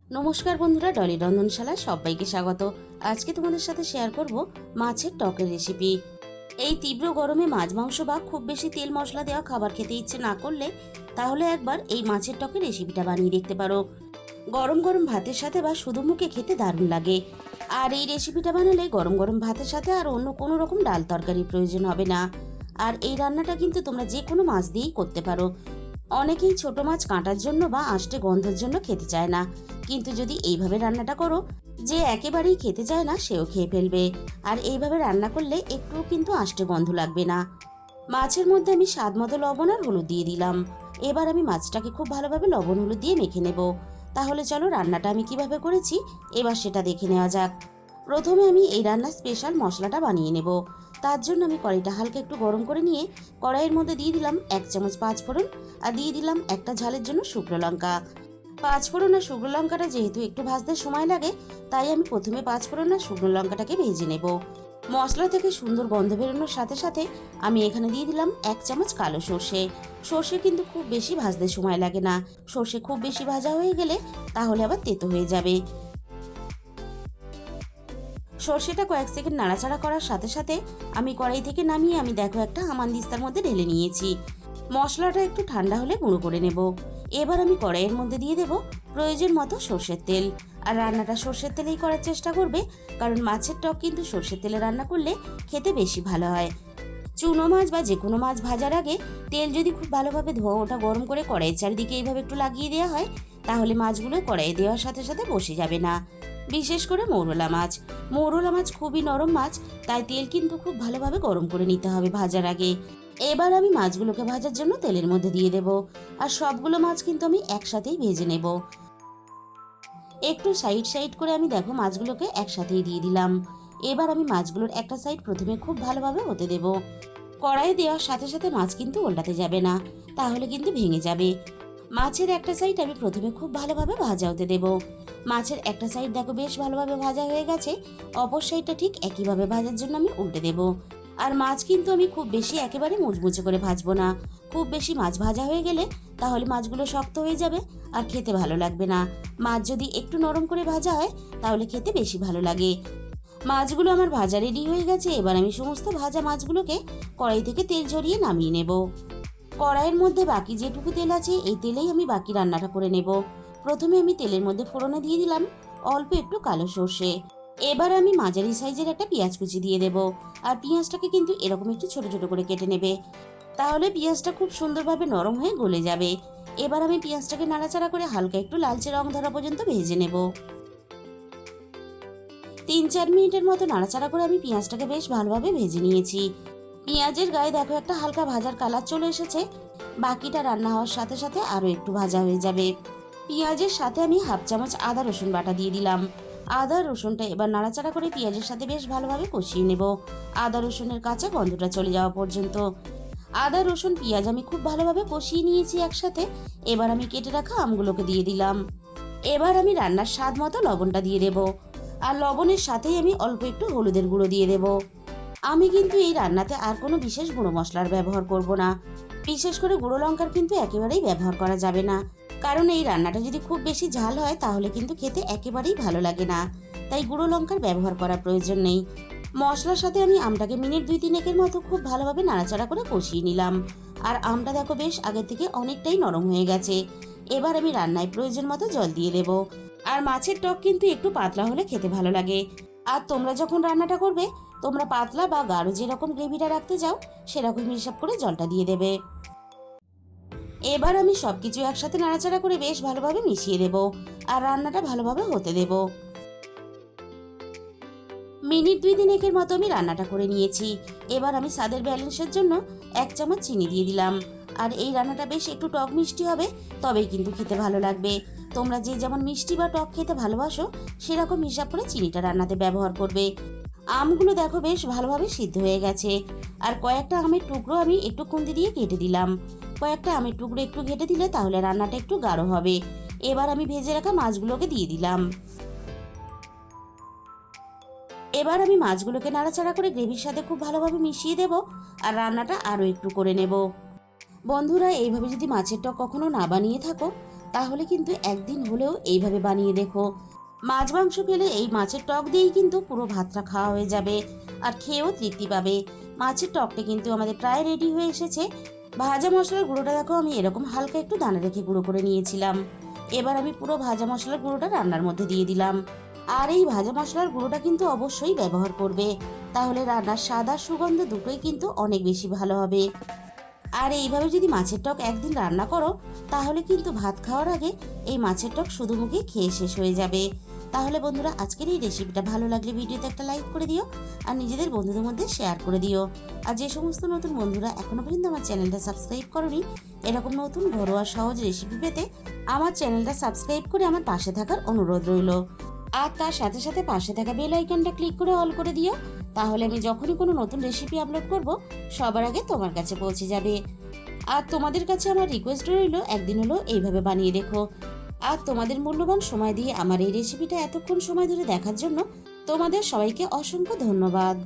নমস্কার বন্ধুরা, ডলি রন্ধনশালায় সবাইকে স্বাগত। আজকে তোমাদের সাথে শেয়ার করব মাছের টকের রেসিপি। এই তীব্র গরমে মাছ মাংস বা খুব বেশি তেল মশলা দেওয়া খাবার খেতে ইচ্ছে না করলে তাহলে একবার এই মাছের টকের রেসিপিটা বানিয়ে দেখতে পারো। গরম গরম ভাতের সাথে বা শুধু মুখে খেতে দারুণ লাগে। আর এই রেসিপিটা বানালে গরম গরম ভাতের সাথে আর অন্য কোনো রকম ডাল তরকারির প্রয়োজন হবে না। আর এই রান্নাটা কিন্তু তোমরা যে কোনো মাছ দিয়েই করতে পারো। অনেকেই ছোট মাছ কাঁটার জন্য বা আষ্টে গন্ধের জন্য খেতে চায় না, কিন্তু যদি এইভাবে রান্নাটা করো, যে একেবারেই খেতে চায় না সেও খেয়ে ফেলবে। আর এইভাবে রান্না করলে একটুও কিন্তু আষ্টে গন্ধ লাগবে না। মাছের মধ্যে আমি স্বাদ মতো লবণ আর হলুদ দিয়ে দিলাম। এবার আমি মাছটাকে খুব ভালোভাবে লবণ হলুদ দিয়ে মেখে নেব। তাহলে চলো রান্নাটা আমি কিভাবে করেছি এবার সেটা দেখে নেওয়া যাক। প্রথমে আমি এই রান্নার স্পেশাল মশলাটা বানিয়ে নেব। তার জন্য আমি কড়াইটা হালকা একটু গরম করে নিয়ে কড়াইয়ের মধ্যে দিয়ে দিলাম 1 চামচ পাঁচফোড়ন আর দিয়ে দিলাম একটা ঝালের জন্য শুকনো লঙ্কা। পাঁচফোড়ন আর শুকনো লঙ্কাটা যেহেতু একটু ভাজতে সময় লাগে, তাই আমি প্রথমে পাঁচফোড়ন আর শুকনো লঙ্কাটাকে ভেজে নেব। মশলা থেকে সুন্দর গন্ধ বেরোনোর সাথে সাথে আমি এখানে দিয়ে দিলাম 1 চামচ কালো সর্ষে। সর্ষে কিন্তু খুব বেশি ভাজতে সময় লাগে না। সর্ষে খুব বেশি ভাজা হয়ে গেলে তাহলে আবার তেতো হয়ে যাবে। সর্ষেটা কয়েক সেকেন্ড নাড়াচাড়া করার সাথে সাথে আমি কড়াই থেকে নামিয়ে আমি দেখো একটা হামানদিস্তার মধ্যে ঢেলে নিয়েছি। মশলাটা একটু ঠান্ডা হলে গুঁড়ো করে নেব। এবার আমি কড়াইয়ের মধ্যে দিয়ে দেব প্রয়োজন মতো সর্ষের তেল। আর রান্নাটা সর্ষের তেলেই করার চেষ্টা করবে, কারণ মাছের টক কিন্তু সর্ষের তেলে রান্না করলে খেতে বেশি ভালো হয়। চুনো মাছ বা যে কোনো মাছ ভাজার আগে তেল যদি খুব ভালোভাবে ধোয়া ওটা গরম করে কড়াইয়ের চারিদিকে এইভাবে একটু লাগিয়ে দেওয়া হয়, তাহলে মাছগুলো কড়াইয়ে দেওয়ার সাথে সাথে বসে যাবে না। বিশেষ করে মৌরলা মাছ। মৌরলা মাছ খুবই নরম মাছ, তাই তেল কিন্তু খুব ভালোভাবে গরম করে নিতে হবে ভাজার আগে। এবার আমি মাছগুলোকে ভাজার জন্য তেলের মধ্যে দিয়ে দেব। আর সবগুলো মাছ কিন্তু আমি একসাথেই ভেজে নেব। একটু সাইড সাইড করে আমি দেখো মাছগুলোকে একসাথেই দিয়ে দিলাম। এবার আমি মাছগুলোর একটা সাইড প্রথমে খুব ভালোভাবে হতে দেব। কড়াইয়ে দেওয়ার সাথে সাথে মাছ কিন্তু উল্টাতে যাবে না, তাহলে কিন্তু ভেঙে যাবে। মাছের একটা সাইড আমি প্রথমে খুব ভালোভাবে ভাজা হতে দেব। মাছের একটা সাইড দেখো বেশ ভালোভাবে ভাজা হয়ে গেছে, অপর সাইডটা ঠিক একইভাবে ভাজার জন্য আমি উল্টে দেব। আর মাছ কিন্তু আমি খুব বেশি একেবারে মুচমুচে করে ভাজবো না। খুব বেশি মাছ ভাজা হয়ে গেলে তাহলে মাছগুলো শক্ত হয়ে যাবে আর খেতে ভালো লাগবে না। মাছ যদি একটু নরম করে ভাজা হয় তাহলে খেতে বেশি ভালো লাগে। মাছগুলো আমার ভাজা রেডি হয়ে গেছে। এবার আমি সমস্ত ভাজা মাছগুলোকে কড়াই থেকে তেল ঝরিয়ে নামিয়ে নেব। কড়াইয়ের মধ্যে বাকি যেটুকু তেল আছে এই তেলেই আমি বাকি রান্নাটা করে নেব। প্রথমে আমি তেলের মধ্যে ফোড়নে দিয়ে দিলাম অল্প একটু কালো সর্ষে। এবার আমি মাঝারি সাইজের একটা পেঁয়াজ কুচি দিয়ে দেব। আর পেঁয়াজটাকে কিন্তু এরকম একটু ছোট ছোট করে কেটে নেবে, তাহলে পেঁয়াজটা খুব সুন্দরভাবে নরম হয়ে গলে যাবে। এবার আমি পেঁয়াজটাকে নাড়াচাড়া করে হালকা একটু লালচে রং ধরা পর্যন্ত ভেজে নেব। 3-4 মিনিটের মতো নাড়াচাড়া করে আমি পেঁয়াজটাকে বেশ ভালোভাবে ভেজে নিয়েছি। পেঁয়াজের গায়ে দেখো একটা হালকা ভাজার কালার চলে এসেছে। বাকিটা রান্না হওয়ার সাথে সাথে আরও একটু ভাজা হয়ে যাবে। পেঁয়াজের সাথে আমি 1/2 চামচ আদা রসুন বাটা দিয়ে দিলাম। আদা রসুনটা এবার নাড়াচাড়া করে পেঁয়াজের সাথে বেশ ভালোভাবে কষিয়ে নেব, আদা রসুনের কাঁচা গন্ধটা চলে যাওয়া পর্যন্ত। আদা রসুন পেঁয়াজ আমি খুব ভালোভাবে কষিয়ে নিয়েছি একসাথে। এবার আমি কেটে রাখা আমগুলোকে দিয়ে দিলাম। এবার আমি রান্নার স্বাদ মতো লবণটা দিয়ে দেব। আর লবণের সাথেই আমি অল্প একটু হলুদের গুঁড়ো দিয়ে দেব। আমি কিন্তু এই রান্নাতে আর কোনো বিশেষ গুঁড়ো মশলার ব্যবহার করব না। বিশেষ করে গুঁড়ো লঙ্কার কিন্তু একেবারেই ব্যবহার করা যাবে না, কারণ এই রান্নাটা যদি খুব বেশি ঝাল হয় তাহলে কিন্তু খেতে একেবারেই ভালো লাগে না। তাই গুঁড়ো লঙ্কার ব্যবহার করার প্রয়োজন নেই। মশলার সাথে আমি আমটাকে মিনিট 2-3 মতো খুব ভালোভাবে নাড়াচাড়া করে কষিয়ে নিলাম। আর আমটা দেখো বেশ আগের থেকে অনেকটাই নরম হয়ে গেছে। এবার আমি রান্নায় প্রয়োজন মতো জল দিয়ে দেব। আর মাছের টক কিন্তু একটু পাতলা হলে খেতে ভালো লাগে। আর তোমরা যখন রান্নাটা করবে তোমরা পাতলা বা গাঢ় যেরকম গ্রেভিটা রাখতে চাও সেরকম হিসাব করে জলটা দিয়ে দেবে। এবার আমি সবকিছু একসাথে নাড়াচাড়া করে বেশ ভালোভাবে মিশিয়ে দেব আর রান্নাটা ভালোভাবে হতে দেব। মিনিট 2-3 মতো আমি রান্নাটা করে নিয়েছি। এবার আমি স্বাদের ব্যালেন্সের জন্য 1 চামচ চিনি দিয়ে দিলাম। আর এই রান্নাটা বেশ একটু টক মিষ্টি হবে, তবেই কিন্তু খেতে ভালো লাগবে। তোমরা যে যেমন মিষ্টি বা টক খেতে ভালোবাসো সেরকম হিসাব করে চিনিটা রান্নাতে ব্যবহার করবে। আমগুলো দেখো বেশ ভালোভাবে সিদ্ধ হয়ে গেছে। আর কয়েকটা আমের টুকরো আমি একটু খুন্তি দিয়ে কেটে দিলাম। কয়েকটা আমের টুকরো একটু ঘেটে দিলে তাহলে রান্নাটা একটু গাঢ় হবে। এবার আমি ভেজে রাখা মাছগুলোকে দিয়ে দিলাম। এবার আমি মাছগুলোকে নাড়াচাড়া করে গ্রেভির সাথে খুব ভালোভাবে মিশিয়ে দেব আর রান্নাটা আরও একটু করে নেব। বন্ধুরা, এইভাবে যদি মাছের টক কখনো না বানিয়ে থাকো তাহলে কিন্তু একদিন হলেও এইভাবে বানিয়ে দেখো। মাছ মাংস পেলে এই মাছের টক দিয়েই কিন্তু পুরো ভাতটা খাওয়া হয়ে যাবে, আর খেয়েও তৃপ্তি পাবে। মাছের টকটা কিন্তু আমাদের প্রায় রেডি হয়ে এসেছে। ভাজা মশলার গুঁড়োটা দেখো আমি এরকম হালকা একটু দানা রেখে গুঁড়ো করে নিয়েছিলাম। এবার আমি পুরো ভাজা মশলার গুঁড়োটা রান্নার মধ্যে দিয়ে দিলাম। আর এই ভাজা মশলার গুঁড়োটা কিন্তু অবশ্যই ব্যবহার করবে, তাহলে রান্নার স্বাদ আর সুগন্ধ দুটোই কিন্তু অনেক বেশি ভালো হবে। আর এইভাবে যদি মাছের টক একদিন রান্না করো, তাহলে কিন্তু ভাত খাওয়ার আগে এই মাছের টক শুধু মুখে খেয়ে শেষ হয়ে যাবে। তাহলে বন্ধুরা, আজকের এই রেসিপিটা ভালো লাগলে ভিডিওতে একটা লাইক করে দিও, আর নিজেদের বন্ধুদের মধ্যে শেয়ার করে দিও। আর যে সমস্ত নতুন বন্ধুরা এখনো পর্যন্ত আমার চ্যানেলটা সাবস্ক্রাইব করোনি, এরকম নতুন ঘরোয়া সহজ রেসিপি পেতে আমার চ্যানেলটা সাবস্ক্রাইব করে আমার পাশে থাকার অনুরোধ রইল। আর তার সাথে সাথে পাশে থাকা বেল আইকনটা ক্লিক করে অল করে দিও, তাহলে আমি যখনই কোনো নতুন রেসিপি আপলোড করব সবার আগে তোমার কাছে পৌঁছে যাবে। আর তোমাদের কাছে আমার রিকোয়েস্ট রইল, একদিন হলো এইভাবে বানিয়ে দেখো। আর তোমাদের মূল্যবান সময় দিয়ে আমার এই রেসিপিটা এতক্ষণ সময় ধরে দেখার জন্য তোমাদের সবাইকে অসংখ্য ধন্যবাদ।